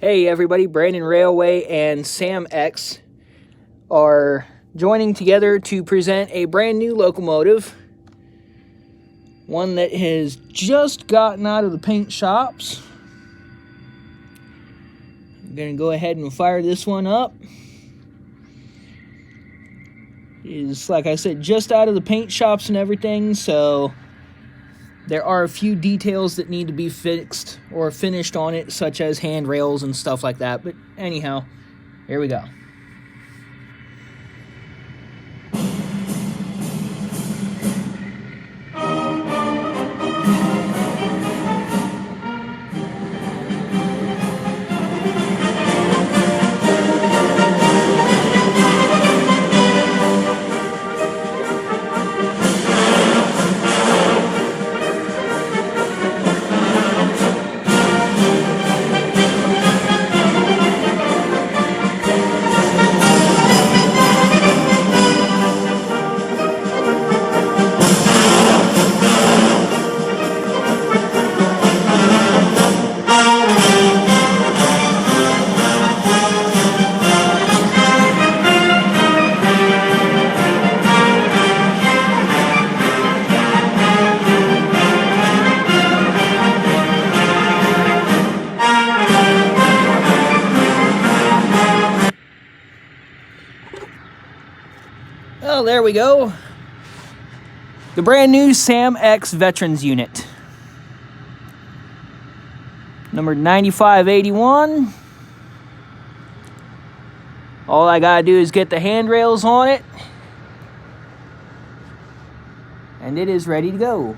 Hey everybody, Brandon Railway and SAMX are joining together to present a brand new locomotive. One that has just gotten out of the paint shops. I'm going to go ahead and fire this one up. It's, like I said, just out of the paint shops and everything, so there are a few details that need to be fixed or finished on it, such as handrails and stuff like that. But anyhow, here we go. Well, there we go. The brand new SAMX Veterans unit. Number 9581. All I gotta do is get the handrails on it, and it is ready to go.